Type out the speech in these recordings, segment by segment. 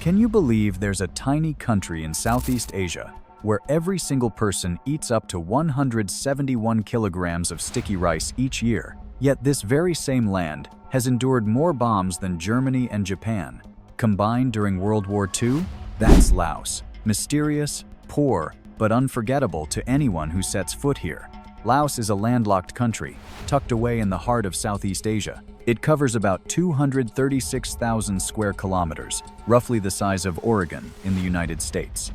Can you believe there's a tiny country in Southeast Asia where every single person eats up to 171 kilograms of sticky rice each year? Yet this very same land has endured more bombs than Germany and Japan combined during World War II? That's Laos. Mysterious, poor, but unforgettable to anyone who sets foot here. Laos is a landlocked country, tucked away in the heart of Southeast Asia. It covers about 236,000 square kilometers, roughly the size of Oregon in the United States.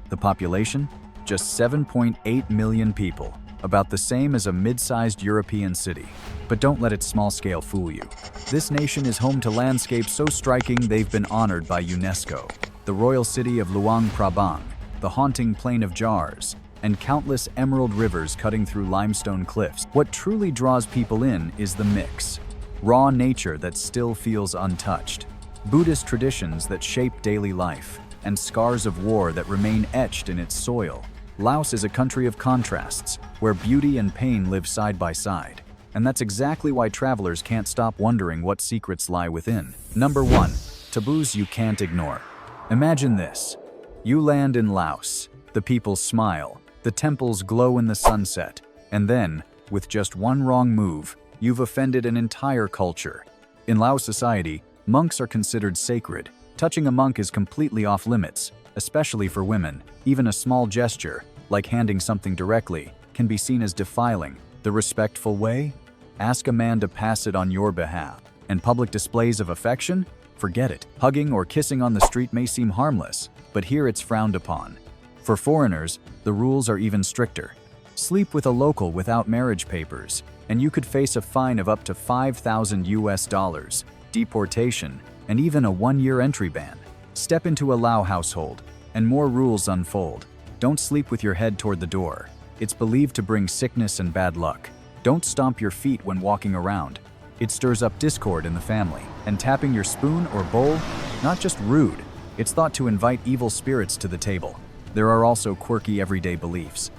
The population? Just 7.8 million people, about the same as a mid-sized European city. But don't let its small scale fool you. This nation is home to landscapes so striking they've been honored by UNESCO. The royal city of Luang Prabang, the haunting plain of jars, and countless emerald rivers cutting through limestone cliffs. What truly draws people in is the mix. Raw nature that still feels untouched, Buddhist traditions that shape daily life, and scars of war that remain etched in its soil. Laos is a country of contrasts, where beauty and pain live side by side. And that's exactly why travelers can't stop wondering what secrets lie within. Number 1. Taboos you can't ignore. Imagine this. You land in Laos. The people smile. The temples glow in the sunset. And then, with just one wrong move, you've offended an entire culture. In Lao society, monks are considered sacred. Touching a monk is completely off limits, especially for women. Even a small gesture, like handing something directly, can be seen as defiling. The respectful way? Ask a man to pass it on your behalf. And public displays of affection? Forget it. Hugging or kissing on the street may seem harmless, but here it's frowned upon. For foreigners, the rules are even stricter. Sleep with a local without marriage papers, and you could face a fine of up to $5,000, deportation, and even a 1-year entry ban. Step into a Lao household, and more rules unfold. Don't sleep with your head toward the door. It's believed to bring sickness and bad luck. Don't stomp your feet when walking around. It stirs up discord in the family. And tapping your spoon or bowl, not just rude, it's thought to invite evil spirits to the table. There are also quirky everyday beliefs.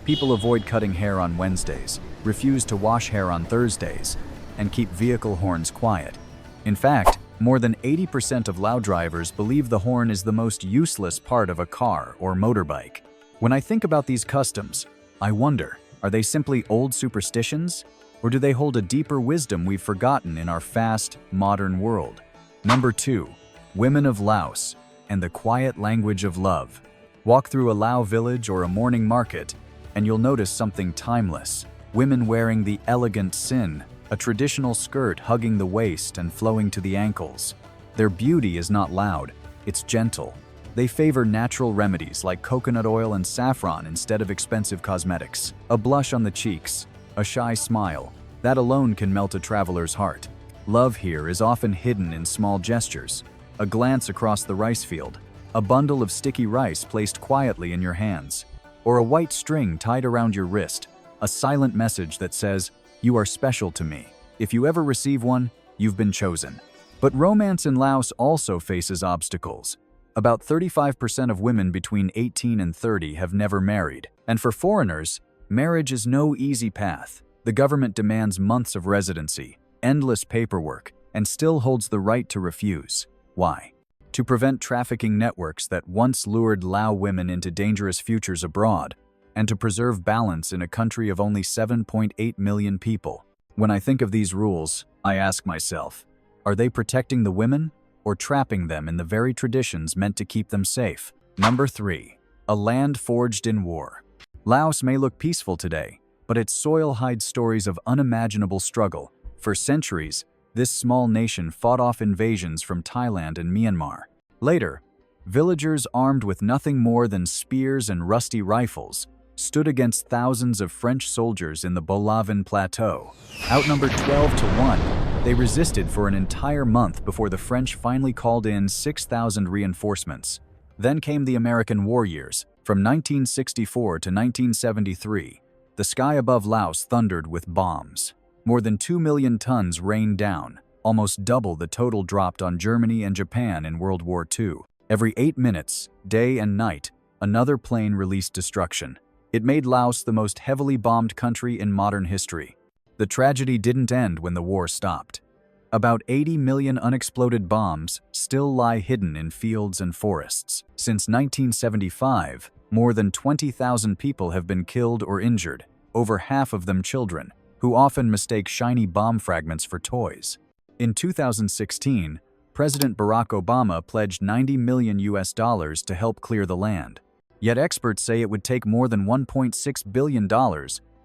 People avoid cutting hair on Wednesdays, refuse to wash hair on Thursdays, and keep vehicle horns quiet. In fact, more than 80% of Lao drivers believe the horn is the most useless part of a car or motorbike. When I think about these customs, I wonder, are they simply old superstitions? Or do they hold a deeper wisdom we've forgotten in our fast, modern world? Number 2. Women of Laos and the quiet language of love. Walk through a Lao village or a morning market, and you'll notice something timeless. Women wearing the elegant sin, a traditional skirt hugging the waist and flowing to the ankles. Their beauty is not loud, it's gentle. They favor natural remedies like coconut oil and saffron instead of expensive cosmetics. A blush on the cheeks, a shy smile, that alone can melt a traveler's heart. Love here is often hidden in small gestures. A glance across the rice field, a bundle of sticky rice placed quietly in your hands, or a white string tied around your wrist, a silent message that says, "You are special to me." If you ever receive one, you've been chosen. But romance in Laos also faces obstacles. About 35% of women between 18 and 30 have never married. And for foreigners, marriage is no easy path. The government demands months of residency, endless paperwork, and still holds the right to refuse. Why? To prevent trafficking networks that once lured Lao women into dangerous futures abroad, and to preserve balance in a country of only 7.8 million people. When I think of these rules, I ask myself, are they protecting the women or trapping them in the very traditions meant to keep them safe? Number 3. A land forged in war. Laos may look peaceful today, but its soil hides stories of unimaginable struggle. For centuries, this small nation fought off invasions from Thailand and Myanmar. Later, villagers armed with nothing more than spears and rusty rifles stood against thousands of French soldiers in the Bolaven Plateau. Outnumbered 12-1, they resisted for an entire month before the French finally called in 6,000 reinforcements. Then came the American war years. From 1964 to 1973, the sky above Laos thundered with bombs. More than 2 million tons rained down, almost double the total dropped on Germany and Japan in World War II. Every 8 minutes, day and night, another plane released destruction. It made Laos the most heavily bombed country in modern history. The tragedy didn't end when the war stopped. About 80 million unexploded bombs still lie hidden in fields and forests. Since 1975, more than 20,000 people have been killed or injured, over half of them children, who often mistake shiny bomb fragments for toys. In 2016, President Barack Obama pledged $90 million to help clear the land. Yet experts say it would take more than $1.6 billion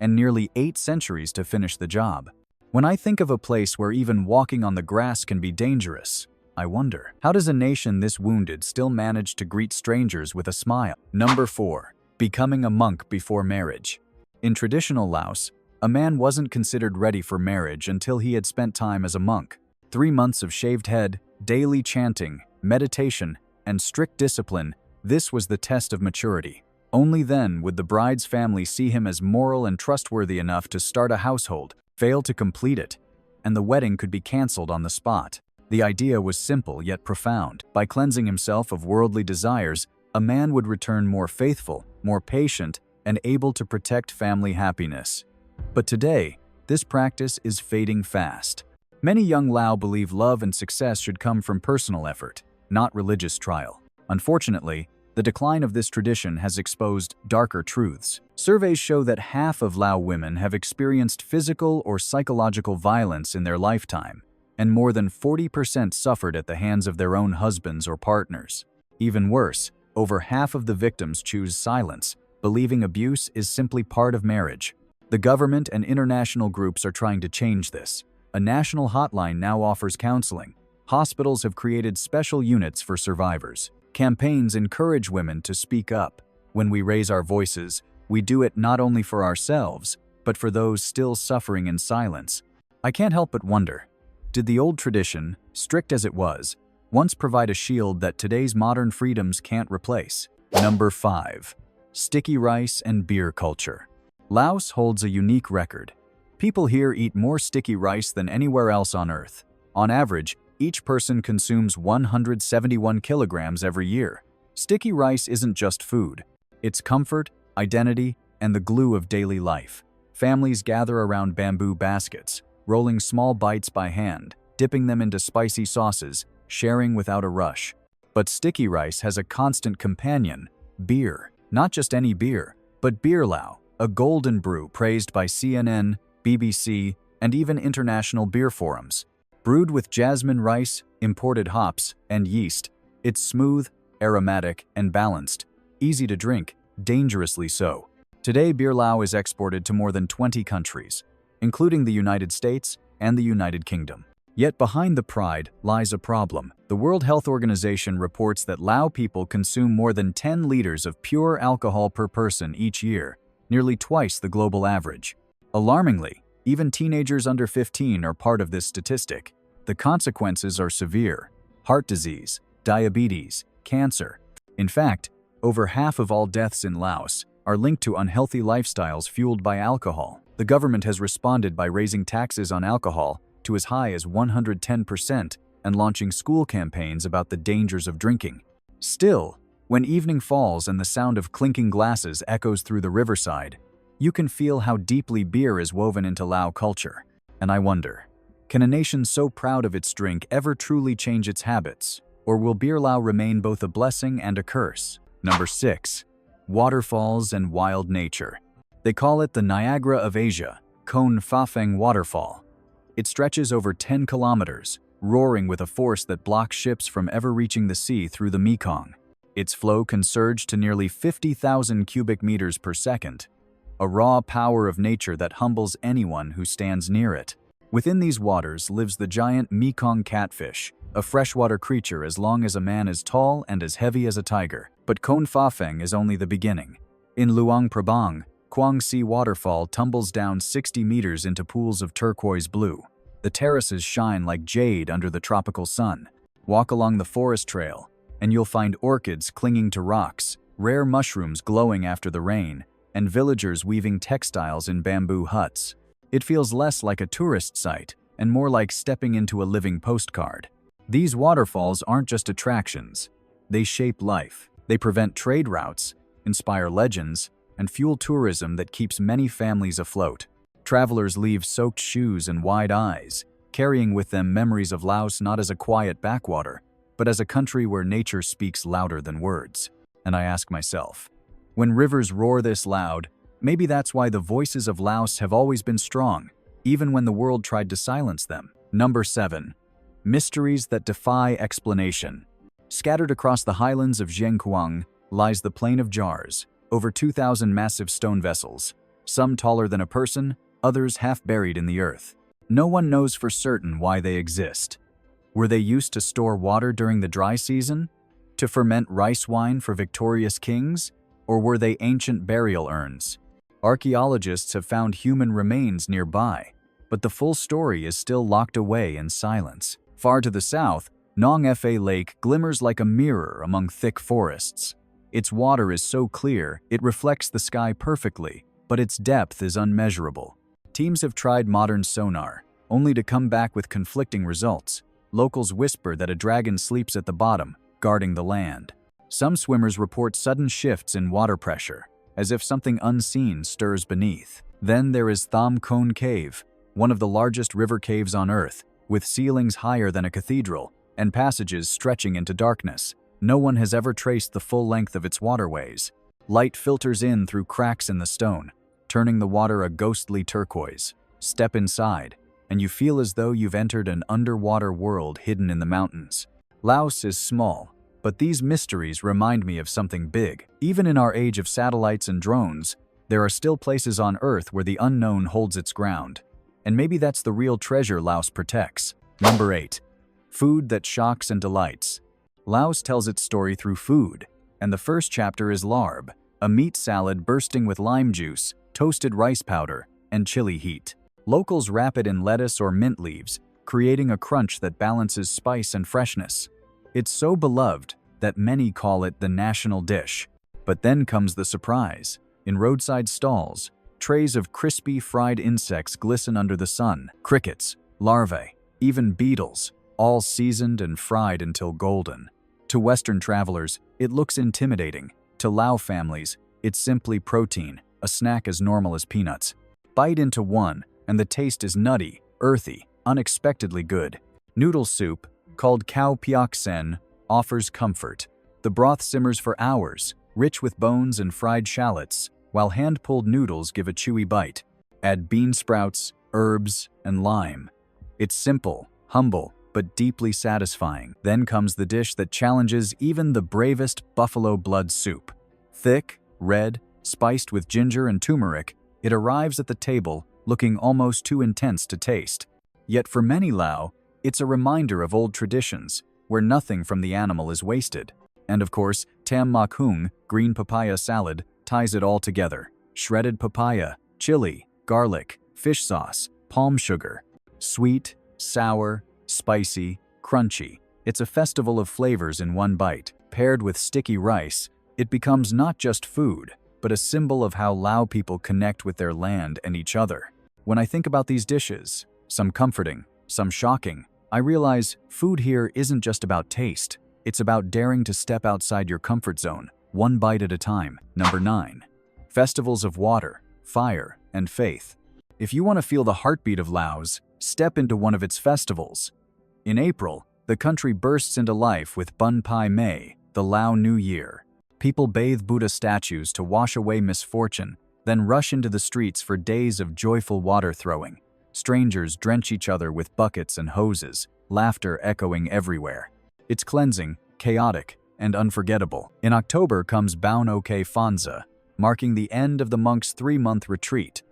and nearly 8 centuries to finish the job. When I think of a place where even walking on the grass can be dangerous, I wonder, how does a nation this wounded still manage to greet strangers with a smile? Number 4. Becoming a monk before marriage. In traditional Laos, a man wasn't considered ready for marriage until he had spent time as a monk. 3 months of shaved head, daily chanting, meditation, and strict discipline, this was the test of maturity. Only then would the bride's family see him as moral and trustworthy enough to start a household. Fail to complete it, and the wedding could be cancelled on the spot. The idea was simple yet profound. By cleansing himself of worldly desires, a man would return more faithful, more patient, and able to protect family happiness. But today, this practice is fading fast. Many young Lao believe love and success should come from personal effort, not religious trial. Unfortunately, the decline of this tradition has exposed darker truths. Surveys show that half of Lao women have experienced physical or psychological violence in their lifetime, and more than 40% suffered at the hands of their own husbands or partners. Even worse, over half of the victims choose silence, believing abuse is simply part of marriage. The government and international groups are trying to change this. A national hotline now offers counseling. Hospitals have created special units for survivors. Campaigns encourage women to speak up. When we raise our voices, we do it not only for ourselves, but for those still suffering in silence. I can't help but wonder, did the old tradition, strict as it was, once provide a shield that today's modern freedoms can't replace? Number 5. Sticky rice and beer culture. Laos holds a unique record. People here eat more sticky rice than anywhere else on Earth. On average, each person consumes 171 kilograms every year. Sticky rice isn't just food. It's comfort, identity, and the glue of daily life. Families gather around bamboo baskets, rolling small bites by hand, dipping them into spicy sauces, sharing without a rush. But sticky rice has a constant companion: beer. Not just any beer, but Beerlao, a golden brew praised by CNN, BBC, and even international beer forums. Brewed with jasmine rice, imported hops, and yeast, it's smooth, aromatic, and balanced. Easy to drink, dangerously so. Today, Beerlao is exported to more than 20 countries, including the United States and the United Kingdom. Yet behind the pride lies a problem. The World Health Organization reports that Lao people consume more than 10 liters of pure alcohol per person each year, nearly twice the global average. Alarmingly, even teenagers under 15 are part of this statistic. The consequences are severe: heart disease, diabetes, cancer. In fact, over half of all deaths in Laos are linked to unhealthy lifestyles fueled by alcohol. The government has responded by raising taxes on alcohol to as high as 110% and launching school campaigns about the dangers of drinking. Still, when evening falls and the sound of clinking glasses echoes through the riverside, you can feel how deeply beer is woven into Lao culture. And I wonder, can a nation so proud of its drink ever truly change its habits? Or will Beerlao remain both a blessing and a curse? Number 6. Waterfalls and wild nature. They call it the Niagara of Asia, Khon Phafeng Waterfall. It stretches over 10 kilometers, roaring with a force that blocks ships from ever reaching the sea through the Mekong. Its flow can surge to nearly 50,000 cubic meters per second, a raw power of nature that humbles anyone who stands near it. Within these waters lives the giant Mekong catfish, a freshwater creature as long as a man is tall and as heavy as a tiger. But Khon Phafeng is only the beginning. In Luang Prabang, Quang Si Waterfall tumbles down 60 meters into pools of turquoise blue. The terraces shine like jade under the tropical sun. Walk along the forest trail, and you'll find orchids clinging to rocks, rare mushrooms glowing after the rain, and villagers weaving textiles in bamboo huts. It feels less like a tourist site and more like stepping into a living postcard. These waterfalls aren't just attractions. They shape life. They prevent trade routes, inspire legends, and fuel tourism that keeps many families afloat. Travelers leave soaked shoes and wide eyes, carrying with them memories of Laos not as a quiet backwater, but as a country where nature speaks louder than words. And I ask myself, when rivers roar this loud, maybe that's why the voices of Laos have always been strong, even when the world tried to silence them. Number 7. Mysteries that defy explanation. Scattered across the highlands of Zhengguang lies the Plain of Jars, over 2,000 massive stone vessels, some taller than a person, others half buried in the earth. No one knows for certain why they exist. Were they used to store water during the dry season? To ferment rice wine for victorious kings? Or were they ancient burial urns? Archaeologists have found human remains nearby, but the full story is still locked away in silence. Far to the south, Nong Fa Lake glimmers like a mirror among thick forests. Its water is so clear, it reflects the sky perfectly, but its depth is unmeasurable. Teams have tried modern sonar, only to come back with conflicting results. Locals whisper that a dragon sleeps at the bottom, guarding the land. Some swimmers report sudden shifts in water pressure, as if something unseen stirs beneath. Then there is Tham Kon Cave, one of the largest river caves on Earth, with ceilings higher than a cathedral and passages stretching into darkness. No one has ever traced the full length of its waterways. Light filters in through cracks in the stone, turning the water a ghostly turquoise. Step inside, and you feel as though you've entered an underwater world hidden in the mountains. Laos is small, but these mysteries remind me of something big. Even in our age of satellites and drones, there are still places on Earth where the unknown holds its ground. And maybe that's the real treasure Laos protects. Number 8. Food that shocks and delights. Laos tells its story through food, and the first chapter is larb, a meat salad bursting with lime juice, toasted rice powder, and chili heat. Locals wrap it in lettuce or mint leaves, creating a crunch that balances spice and freshness. It's so beloved that many call it the national dish. But then comes the surprise. In roadside stalls, trays of crispy fried insects glisten under the sun. Crickets, larvae, even beetles, all seasoned and fried until golden. To Western travelers, it looks intimidating. To Lao families, it's simply protein, a snack as normal as peanuts. Bite into one, and the taste is nutty, earthy, unexpectedly good. Noodle soup, called khao piak sen, offers comfort. The broth simmers for hours, rich with bones and fried shallots, while hand-pulled noodles give a chewy bite. Add bean sprouts, herbs, and lime. It's simple, humble, but deeply satisfying. Then comes the dish that challenges even the bravest buffalo blood soup. Thick, red, spiced with ginger and turmeric, it arrives at the table looking almost too intense to taste. Yet for many Lao, it's a reminder of old traditions, where nothing from the animal is wasted. And of course, tam mak hung, green papaya salad, ties it all together. Shredded papaya, chili, garlic, fish sauce, palm sugar. Sweet, sour, spicy, crunchy. It's a festival of flavors in one bite. Paired with sticky rice, it becomes not just food, but a symbol of how Lao people connect with their land and each other. When I think about these dishes, some comforting, some shocking, I realize food here isn't just about taste. It's about daring to step outside your comfort zone, one bite at a time. Number 9. Festivals of water, fire, and faith. If you want to feel the heartbeat of Laos, step into one of its festivals. In April, the country bursts into life with Bun Pai Mei, the Lao New Year. People bathe Buddha statues to wash away misfortune, then rush into the streets for days of joyful water throwing. Strangers drench each other with buckets and hoses, laughter echoing everywhere. It's cleansing, chaotic, and unforgettable. In October comes Baun Ok Fanza, marking the end of the monks' 3-month retreat.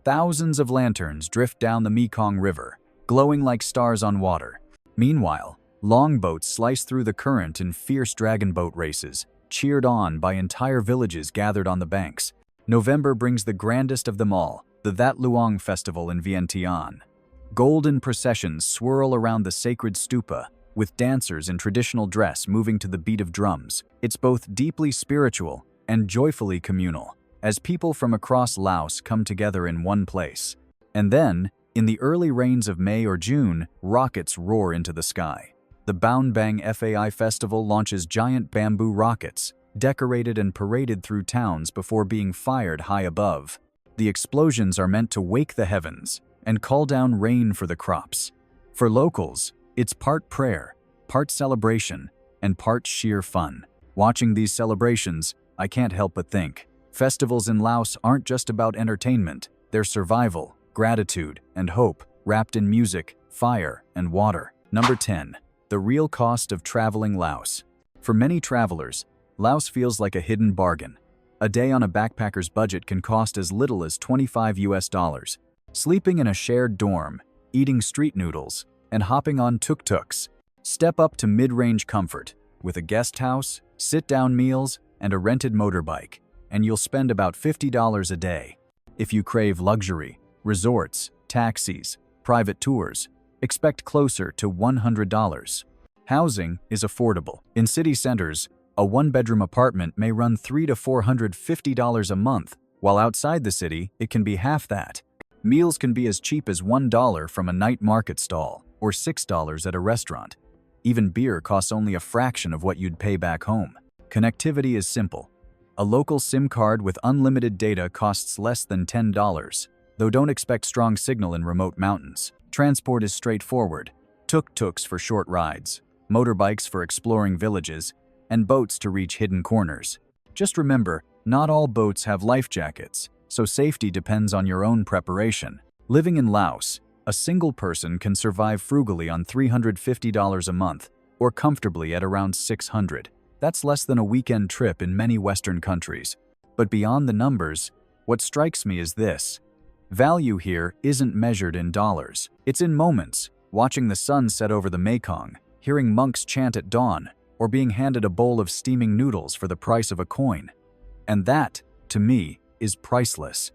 Thousands of lanterns drift down the Mekong River, glowing like stars on water. Meanwhile, longboats slice through the current in fierce dragon boat races, cheered on by entire villages gathered on the banks. November brings the grandest of them all, the That Luang Festival in Vientiane. Golden processions swirl around the sacred stupa, with dancers in traditional dress moving to the beat of drums. It's both deeply spiritual and joyfully communal, as people from across Laos come together in one place. And then, in the early rains of May or June, rockets roar into the sky. The Baun Bang Fai Festival launches giant bamboo rockets, decorated and paraded through towns before being fired high above. The explosions are meant to wake the heavens and call down rain for the crops. For locals, it's part prayer, part celebration, and part sheer fun. Watching these celebrations, I can't help but think, festivals in Laos aren't just about entertainment, they're survival, gratitude, and hope, wrapped in music, fire, and water. Number 10. The real cost of traveling Laos. For many travelers, Laos feels like a hidden bargain. A day on a backpacker's budget can cost as little as $25. Sleeping in a shared dorm, eating street noodles, and hopping on tuk-tuks. Step up to mid-range comfort with a guest house, sit-down meals, and a rented motorbike, and you'll spend about $50 a day. If you crave luxury, resorts, taxis, private tours, expect closer to $100. Housing is affordable. In city centers, a one-bedroom apartment may run $300 to $450 a month, while outside the city, it can be half that. Meals can be as cheap as $1 from a night market stall, or $6 at a restaurant. Even beer costs only a fraction of what you'd pay back home. Connectivity is simple. A local SIM card with unlimited data costs less than $10, though don't expect strong signal in remote mountains. Transport is straightforward. Tuk-tuks for short rides, motorbikes for exploring villages, and boats to reach hidden corners. Just remember, not all boats have life jackets, so safety depends on your own preparation. Living in Laos, a single person can survive frugally on $350 a month, or comfortably at around $600. That's less than a weekend trip in many Western countries. But beyond the numbers, what strikes me is this. Value here isn't measured in dollars. It's in moments, watching the sun set over the Mekong, hearing monks chant at dawn, or being handed a bowl of steaming noodles for the price of a coin. And that, to me, is priceless.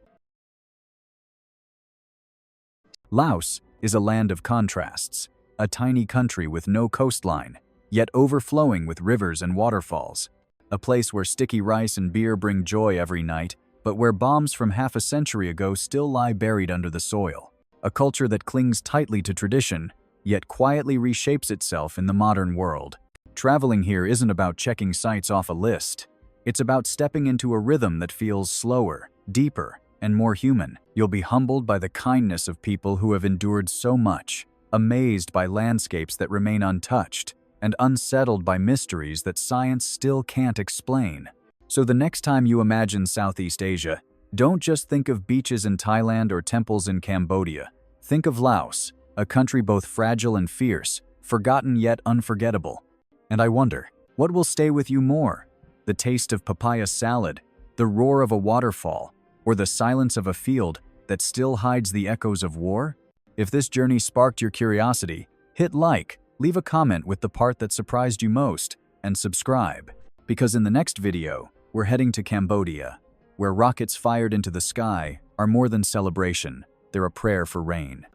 Laos is a land of contrasts, a tiny country with no coastline, yet overflowing with rivers and waterfalls. A place where sticky rice and beer bring joy every night, but where bombs from half a century ago still lie buried under the soil. A culture that clings tightly to tradition, yet quietly reshapes itself in the modern world. Traveling here isn't about checking sites off a list. It's about stepping into a rhythm that feels slower, deeper, and more human. You'll be humbled by the kindness of people who have endured so much, amazed by landscapes that remain untouched, and unsettled by mysteries that science still can't explain. So the next time you imagine Southeast Asia, don't just think of beaches in Thailand or temples in Cambodia. Think of Laos, a country both fragile and fierce, forgotten yet unforgettable. And I wonder, what will stay with you more? The taste of papaya salad, the roar of a waterfall, or the silence of a field that still hides the echoes of war? If this journey sparked your curiosity, hit like, leave a comment with the part that surprised you most, and subscribe. Because in the next video, we're heading to Cambodia, where rockets fired into the sky are more than celebration, they're a prayer for rain.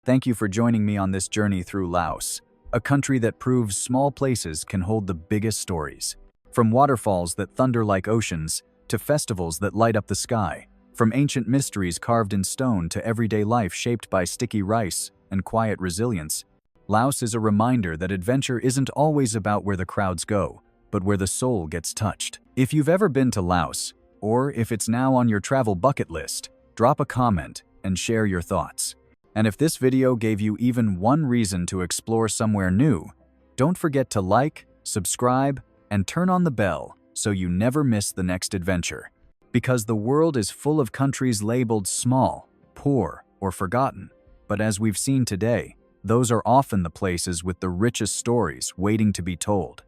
Thank you for joining me on this journey through Laos, a country that proves small places can hold the biggest stories. From waterfalls that thunder like oceans, to festivals that light up the sky, from ancient mysteries carved in stone to everyday life shaped by sticky rice and quiet resilience, Laos is a reminder that adventure isn't always about where the crowds go, but where the soul gets touched. If you've ever been to Laos, or if it's now on your travel bucket list, drop a comment and share your thoughts. And if this video gave you even one reason to explore somewhere new, don't forget to like, subscribe, and turn on the bell so you never miss the next adventure. Because the world is full of countries labeled small, poor, or forgotten. But as we've seen today, those are often the places with the richest stories waiting to be told.